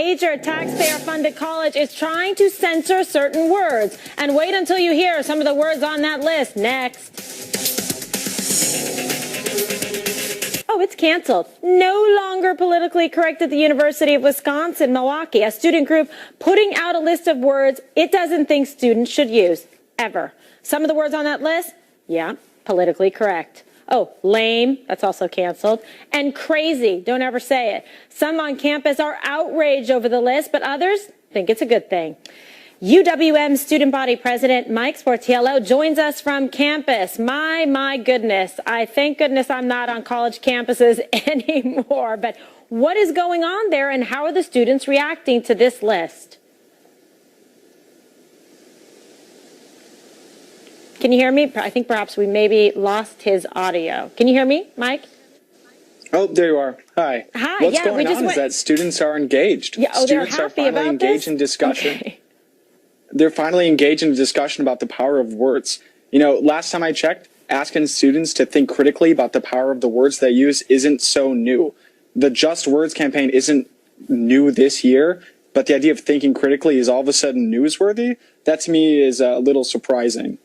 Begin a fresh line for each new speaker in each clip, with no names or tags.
Major taxpayer-funded college is trying to censor certain words. And wait until you hear some of the words on that list. Next. Oh, it's canceled. No longer politically correct at the University of Wisconsin-Milwaukee. A student group putting out a list of words it doesn't think students should use, ever. Some of the words on that list, yeah, politically correct. Oh, lame, that's also canceled. And crazy, don't ever say it. Some on campus are outraged over the list, but others think it's a good thing. UWM student body president Mike Sportiello joins us from campus. My goodness, thank goodness I'm not on college campuses anymore. But what is going on there, and how are the students reacting to this list? Can you hear me? I think perhaps we maybe lost his audio. Can you hear me, Mike?
Oh, there you are. Hi.
Hi.
What's going on is that students are engaged.
Yeah, oh,
students
they're happy
are finally
about
engaged
this?
in discussion.
Okay.
They're finally engaged in a discussion about the power of words. You know, last time I checked, asking students to think critically about the power of the words they use isn't so new. The Just Words campaign isn't new this year, but the idea of thinking critically is all of a sudden newsworthy. That to me is a little surprising.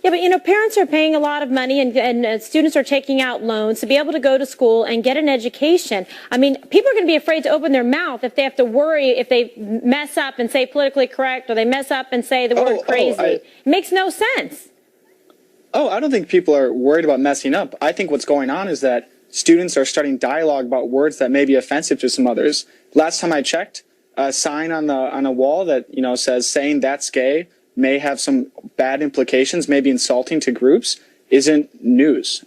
Yeah, but, you know, parents are paying a lot of money and students are taking out loans to be able to go to school and get an education. I mean, people are going to be afraid to open their mouth if they have to worry if they mess up and say politically correct, or they mess up and say the word crazy. It makes no sense.
Oh, I don't think people are worried about messing up. I think what's going on is that students are starting dialogue about words that may be offensive to some others. Last time I checked, a sign on a wall that, you know, says saying that's gay may have some bad implications, may be insulting to groups, isn't news.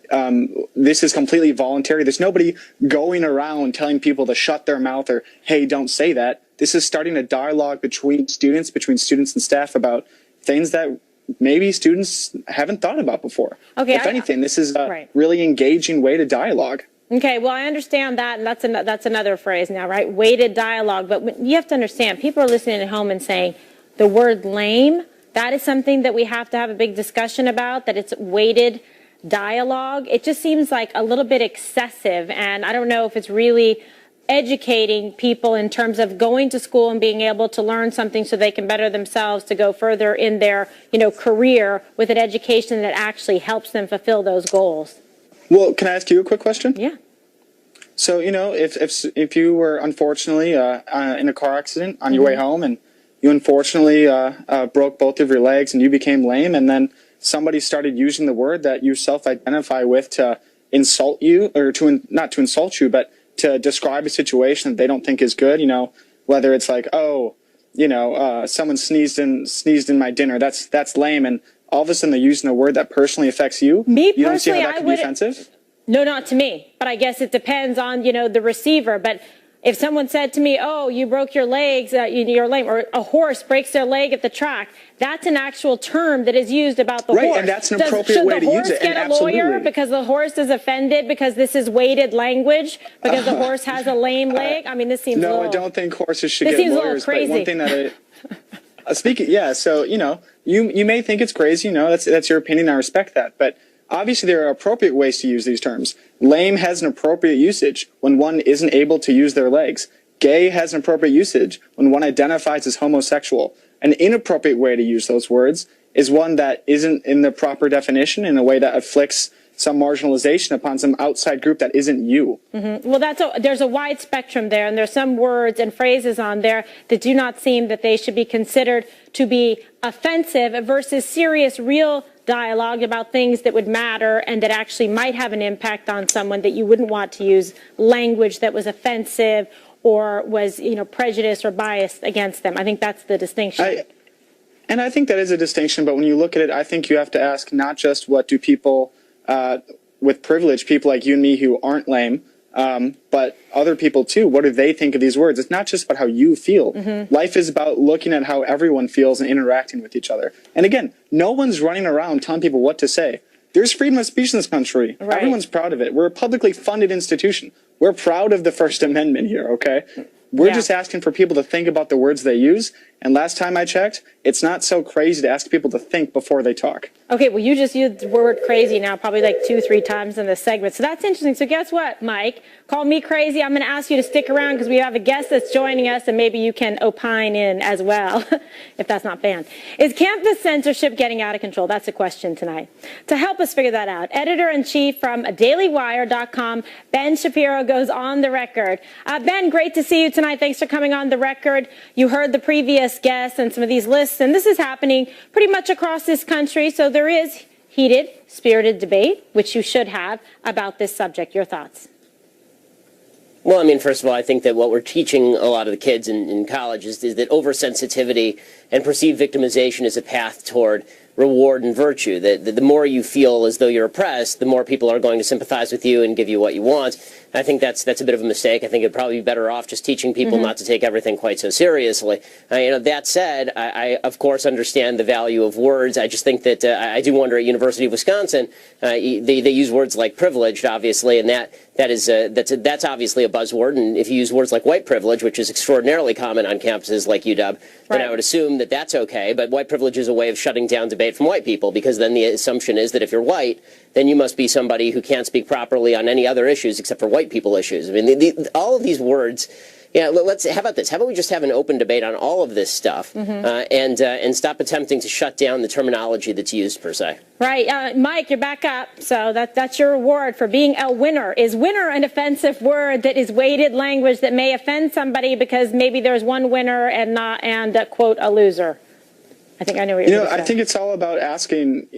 This is completely voluntary. There's nobody going around telling people to shut their mouth or, hey, don't say that. This is starting a dialogue between students and staff about things that maybe students haven't thought about before. Okay, if anything, this is a really engaging way to dialogue.
Okay, well, I understand that, and that's another phrase now, right? Weighted dialogue. But you have to understand, people are listening at home and saying the word lame. That is something that we have to have a big discussion about, that it's weighted dialogue. It just seems like a little bit excessive, and I don't know if it's really educating people in terms of going to school and being able to learn something so they can better themselves to go further in their, you know, career with an education that actually helps them fulfill those goals.
Well, can I ask you a quick question?
Yeah.
So, you know, if you were unfortunately in a car accident on your way home, and you unfortunately broke both of your legs and you became lame, and then somebody started using the word that you self-identify with to insult you, or not to insult you, but to describe a situation that they don't think is good, you know, whether it's like, oh, you know, someone sneezed in my dinner, that's lame, and all of a sudden they're using a word that personally affects you.
Me
you don't see how
personally,
that could be offensive?
No, not to me, but I guess it depends on, you know, the receiver. But if someone said to me, oh, you broke your legs, you're lame, or a horse breaks their leg at the track, that's an actual term that is used about the horse.
Right, and that's an appropriate way to use it.
Should the horse get a lawyer because the horse is offended because this is weighted language, because the horse has a lame leg? I mean, this seems
No,
a little,
I don't think horses should
this
get
seems
lawyers.
A little crazy.
But one thing that speaking, yeah, so, you know, you may think it's crazy, you know, that's your opinion, I respect that, but obviously there are appropriate ways to use these terms. Lame has an appropriate usage when one isn't able to use their legs. Gay has an appropriate usage when one identifies as homosexual. An inappropriate way to use those words is one that isn't in the proper definition, in a way that afflicts some marginalization upon some outside group that isn't you.
Well, there's a wide spectrum there, and there's some words and phrases on there that do not seem that they should be considered to be offensive versus serious, real dialogue about things that would matter and that actually might have an impact on someone, that you wouldn't want to use language that was offensive or was, you know, prejudiced or biased against them. I think that's the distinction.
And I think that is a distinction, but when you look at it, I think you have to ask not just what do people with privilege, people like you and me who aren't lame, but other people too, what do they think of these words? It's not just about how you feel. Life is about looking at how everyone feels and interacting with each other. And again, no one's running around telling people what to say. There's freedom of speech in this country. Everyone's proud of it. We're a publicly funded institution. We're proud of the First Amendment here, okay? We're just asking for people to think about the words they use. And last time I checked, it's not so crazy to ask people to think before they talk.
Okay, well, you just used the word crazy now probably like 2-3 times in this segment. So that's interesting. So guess what, Mike? Call me crazy. I'm going to ask you to stick around because we have a guest that's joining us, and maybe you can opine in as well, if that's not banned. Is campus censorship getting out of control? That's the question tonight. To help us figure that out, editor-in-chief from dailywire.com, Ben Shapiro, goes on the record. Ben, great to see you tonight. Thanks for coming on the record. You heard the previous guests and some of these lists, and this is happening pretty much across this country, so there is heated, spirited debate, which you should have, about this subject. Your thoughts?
Well, I mean, first of all, I think that what we're teaching a lot of the kids in college is that oversensitivity and perceived victimization is a path toward reward and virtue. That the more you feel as though you're oppressed, the more people are going to sympathize with you and give you what you want. I think that's a bit of a mistake. I think it'd probably be better off just teaching people not to take everything quite so seriously. That said, I of course understand the value of words. I just think that I do wonder at University of Wisconsin, they use words like privileged, obviously, and that's obviously a buzzword. And if you use words like white privilege, which is extraordinarily common on campuses like UW, then I would assume that that's okay. But white privilege is a way of shutting down debate from white people, because then the assumption is that if you're white, then you must be somebody who can't speak properly on any other issues except for white people issues. I mean, all of these words. Yeah, how about this? How about we just have an open debate on all of this stuff and stop attempting to shut down the terminology that's used, per se.
Right. Mike, you're back up. So that's your reward for being a winner. Is winner an offensive word that is weighted language that may offend somebody because maybe there's one winner and quote, a loser? I think I know what you're going to say.
I think it's all about asking,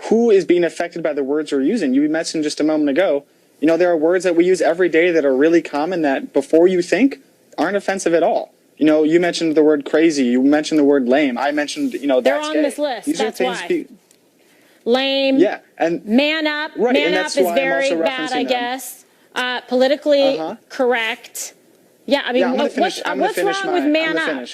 who is being affected by the words we're using. You mentioned just a moment ago, there are words that we use every day that are really common that before you think aren't offensive at all. You mentioned the word crazy. You mentioned the word lame. I mentioned,
They're
that's
on
gay.
this list.
These
that's
are things
why. Lame.
Yeah. And
man up.
Right,
man up is very bad, I guess. Politically correct. Yeah, I mean, what's wrong with man up?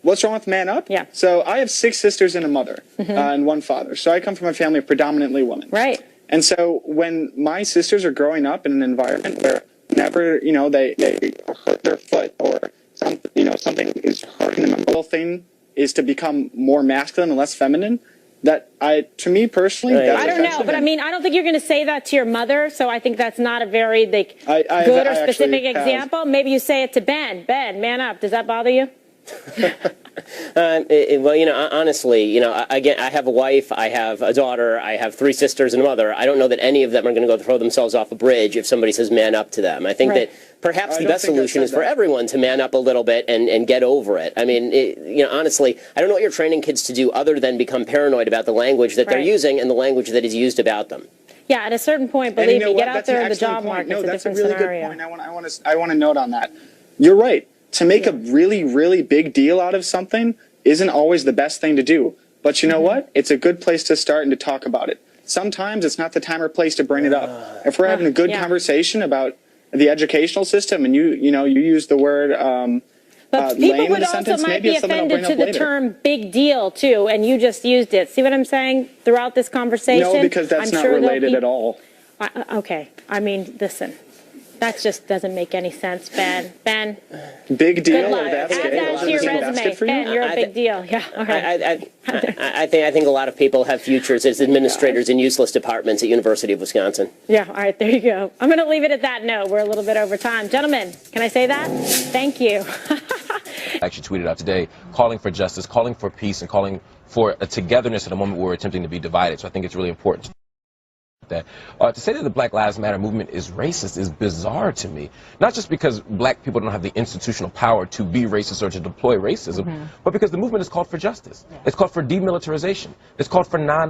What's wrong with man up?
Yeah.
So I have 6 sisters and a mother and one father. So I come from a family of predominantly women.
Right.
And so when my sisters are growing up in an environment where whenever, they hurt their foot or something is hurting them, the whole thing is to become more masculine and less feminine, to me personally,
I don't know, but I mean, I don't think you're going to say that to your mother, so I think that's not a very good or specific example. Maybe you say it to Ben. Ben, man up. Does that bother you?
Well, honestly, again, I have a wife, I have a daughter, I have 3 sisters and a mother. I don't know that any of them are going to go throw themselves off a bridge if somebody says man up to them. I think that perhaps the best solution is for everyone to man up a little bit and get over it. I mean, honestly, I don't know what you're training kids to do other than become paranoid about the language that they're using and the language that is used about them.
Yeah, at a certain point, believe me, get out there in the job market.
No,
it's
that's a
different
really
scenario.
good point. I want to note on that. You're right. To make a really, really big deal out of something isn't always the best thing to do. But you know what? It's a good place to start and to talk about it. Sometimes it's not the time or place to bring it up. If we're having a good conversation about the educational system and you use the word
but people
lame
would
in a
also
sentence,
might
maybe
be
it's something I'll
offended
bring
to
up
the
later.
term big deal, too, and you just used it. See what I'm saying throughout this conversation?
No, because that's not related at all.
Okay. I mean, listen. That just doesn't make any sense, Ben. Ben.
Big deal.
Good luck.
That's
Add that to your resume. Ben, you're a big deal. Yeah. All right.
I think a lot of people have futures as administrators in useless departments at University of Wisconsin.
Yeah. All right. There you go. I'm going to leave it at that note. We're a little bit over time. Gentlemen, can I say that? Thank you.
Actually tweeted out today calling for justice, calling for peace, and calling for a togetherness at a moment where we're attempting to be divided. So I think it's really important. That to say that the Black Lives Matter movement is racist is bizarre to me. Not just because black people don't have the institutional power to be racist or to deploy racism, but because the movement is called for justice. It's called for demilitarization. It's called for non